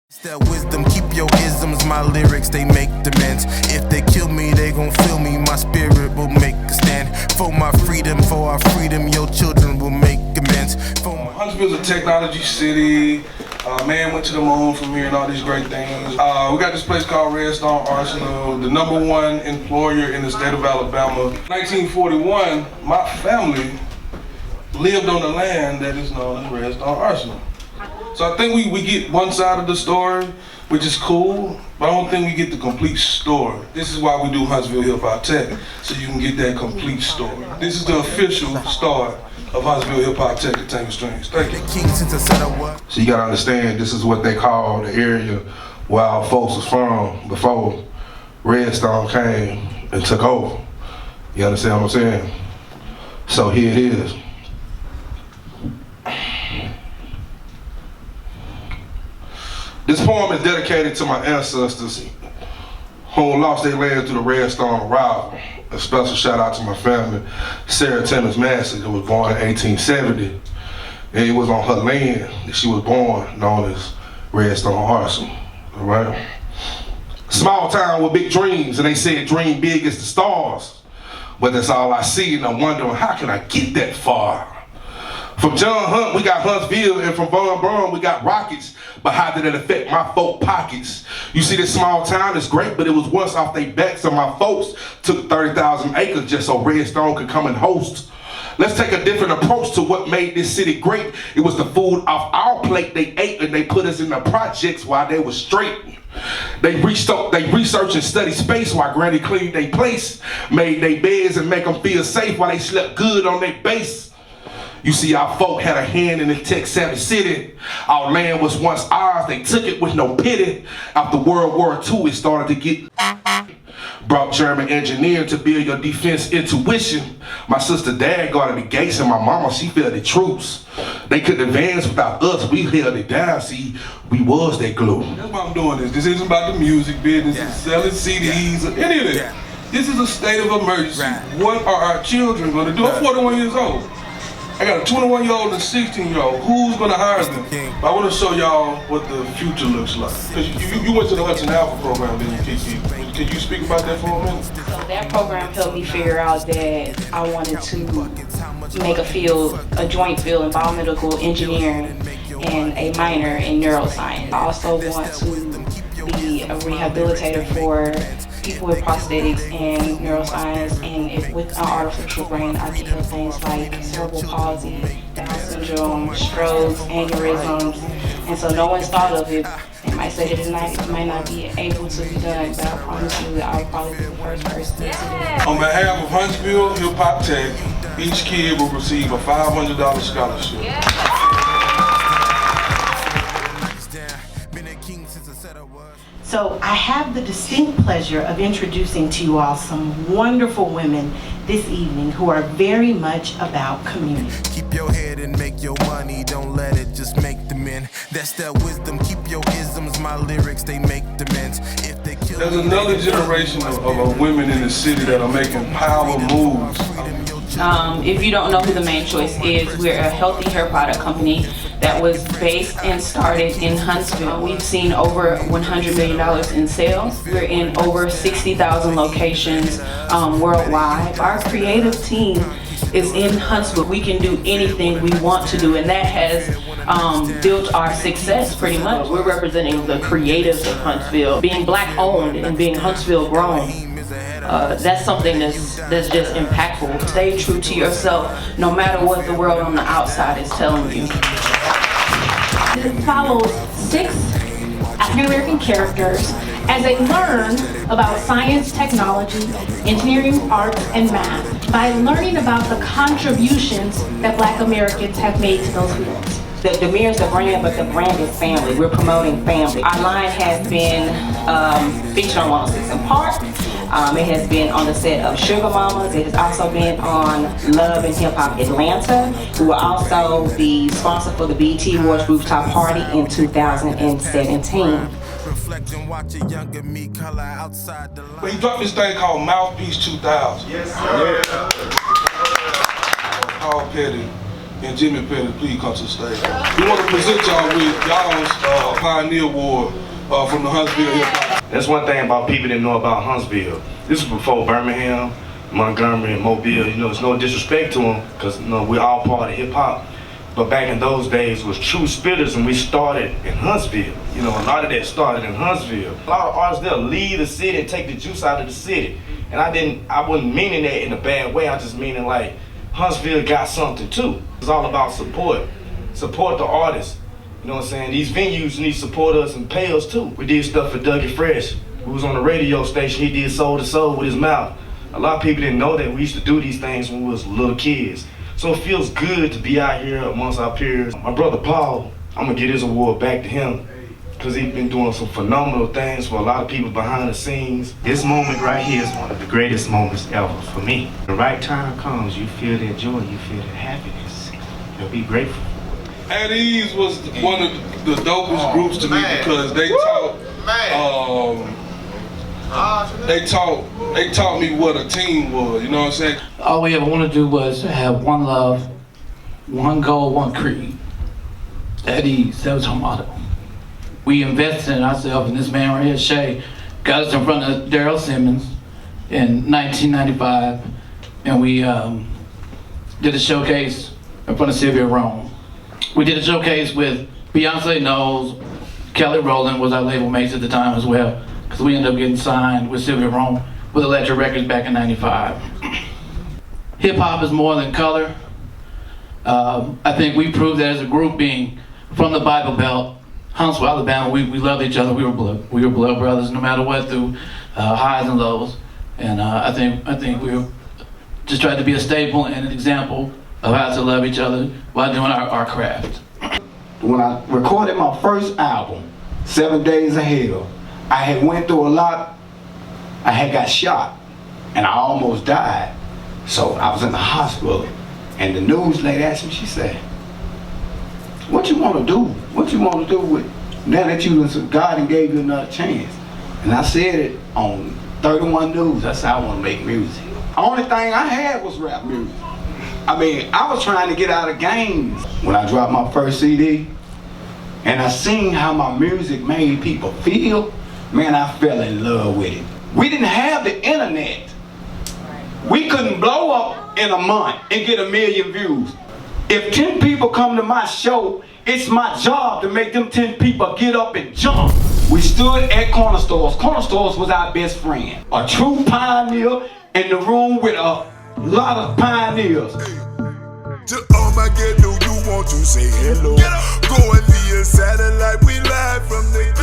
It's that wisdom, keep your isms, my lyrics, they make demands. If they kill me, they gon' feel me, my spirit will make a stand. For my freedom, for our freedom, your children will make amends. Huntsville's a technology city. Man went to the moon from here and all these great things. We got this place called Redstone Arsenal, the #1 employer in the state of Alabama. 1941, my family lived on the land that is known as Redstone Arsenal. So I think we get one side of the story, which is cool, but I don't think we get the complete story. This is why we do Huntsville Hip Hop Tech, so you can get that complete story. This is the official start of Huntsville Hip Hop Tech at Tangled Strings. Thank you. So you gotta understand, this is what they call the area where our folks was from before Redstone came and took over. You understand what I'm saying? So here it is. This poem is dedicated to my ancestors who lost their land through the Redstone Rival. A special shout out to my family, Sarah Timmons Massey, who was born in 1870. And it was on her land that she was born, known as Redstone Arsenal, all right? Small town with big dreams, and they said dream big as the stars. But that's all I see, and I'm wondering, how can I get that far? From John Hunt, we got Huntsville, and from Von Braun, we got Rockets. But how did it affect my folk pockets? You see, this small town is great, but it was once off their backs, so my folks took 30,000 acres just so Redstone could come and host. Let's take a different approach to what made this city great. It was the food off our plate they ate, and they put us in the projects while they were straight. They researched and studied space while Granny cleaned their place, made their beds and make them feel safe while they slept good on their base. You see, our folk had a hand in the tech-savvy city. Our land was once ours, they took it with no pity. After World War II, it started to get brought German engineer to build your defense intuition. My sister dad guarded the gates and my mama, she felt the troops. They couldn't advance without us, we held it down, see, we was that glue. That's why I'm doing this. This isn't about the music business, it's selling CDs or any of that. This is a state of emergency. What are our children gonna do? I'm 41 years old. I got a 21-year-old and a 16-year-old. Who's gonna hire them? I wanna show y'all what the future looks like. Cause you went to the Hudson Alpha program, didn't you, Kiki? Can you speak about that for a minute? So that program helped me figure out that I wanted to make a joint field in biomedical engineering and a minor in neuroscience. I also want to be a rehabilitator for people with prosthetics and neuroscience, and with an artificial brain, I can heal things like cerebral palsy, Down syndrome, strokes, aneurysms, and so no one's thought of it. They might say that it might not be able to be done, but I promise you I'll probably be the first person to do it. On behalf of Huntsville Hip Hop Tech, each kid will receive a $500 scholarship. So I have the distinct pleasure of introducing to you all some wonderful women this evening who are very much about community. Keep your head and make your money, don't let it just make them in. That's that wisdom, keep your isms, my lyrics, they make demands. If they kill There's another generation of women in the city that are making power moves. If you don't know who The Main Choice is, we're a healthy hair product company that was based and started in Huntsville. We've seen over $100 million in sales. We're in over 60,000 locations worldwide. Our creative team is in Huntsville. We can do anything we want to do, and that has built our success pretty much. We're representing the creatives of Huntsville, being Black owned and being Huntsville grown. That's something that's just impactful. Stay true to yourself, no matter what the world on the outside is telling you. It follows 6 African American characters as they learn about science, technology, engineering, arts, and math by learning about the contributions that Black Americans have made to those fields. The mirror is the brand, but the brand is family. We're promoting family. Our line has been featured on 106 & Park. It has been on the set of Sugar Mamas. It has also been on Love and Hip Hop Atlanta. We were also the sponsor for the BET Awards Rooftop Party in 2017. But he dropped this thing called Mouthpiece 2000. Yes, sir. Paul Petty. and Jimmy Petty, please come to the stage. We want to present y'all with y'all's Pioneer Award from the Huntsville Hip Hop. That's one thing about people that know about Huntsville. This was before Birmingham, Montgomery, and Mobile. You know, it's no disrespect to them, because you know, we're all part of hip hop. But back in those days was true spitters, and we started in Huntsville. You know, a lot of that started in Huntsville. A lot of artists, they'll leave the city and take the juice out of the city. And I wasn't meaning that in a bad way. I just meaning like, Huntsville got something too. It's all about support. Support the artists. You know what I'm saying? These venues need to support us and pay us too. We did stuff for Dougie Fresh, who was on the radio station. He did Soul to Soul with his mouth. A lot of people didn't know that we used to do these things when we was little kids. So it feels good to be out here amongst our peers. My brother Paul, I'm gonna give his award back to him, because he's been doing some phenomenal things for a lot of people behind the scenes. This moment right here is one of the greatest moments ever for me. The right time comes, you feel that joy, you feel that happiness. You'll be grateful. At Ease was one of the dopest groups to me, because they taught me what a team was, you know what I'm saying? All we ever wanted to do was have one love, one goal, one creed. At Ease, that was our motto. We invested in ourselves, and this man right here, Shay, got us in front of Daryl Simmons in 1995, and we did a showcase in front of Sylvia Rome. We did a showcase with Beyonce Knowles, Kelly Rowland was our label mates at the time as well, because we ended up getting signed with Sylvia Rome with Elektra Records back in '95. Hip hop is more than color. I think we proved that as a group, being from the Bible Belt, Huntsville, Alabama, we loved each other. We were blood brothers, no matter what, through highs and lows. And I think we just tried to be a staple and an example of how to love each other while doing our craft. When I recorded my first album, 7 Days of Hell, I had went through a lot. I had got shot, and I almost died. So I was in the hospital, and the news lady asked me, she said, "What you want to do? What you want to do with now that God and gave you another chance?" And I said it on 31 News. I said, I want to make music. The only thing I had was rap music. I mean, I was trying to get out of games. When I dropped my first CD, and I seen how my music made people feel, man, I fell in love with it. We didn't have the internet. We couldn't blow up in a month and get 1 million views. If 10 people come to my show, it's my job to make them 10 people get up and jump. We stood at corner stores. Corner stores was our best friend. A true pioneer in the room with a lot of pioneers. To all my ghetto, you want to say hello. Go and be a satellite, we live from the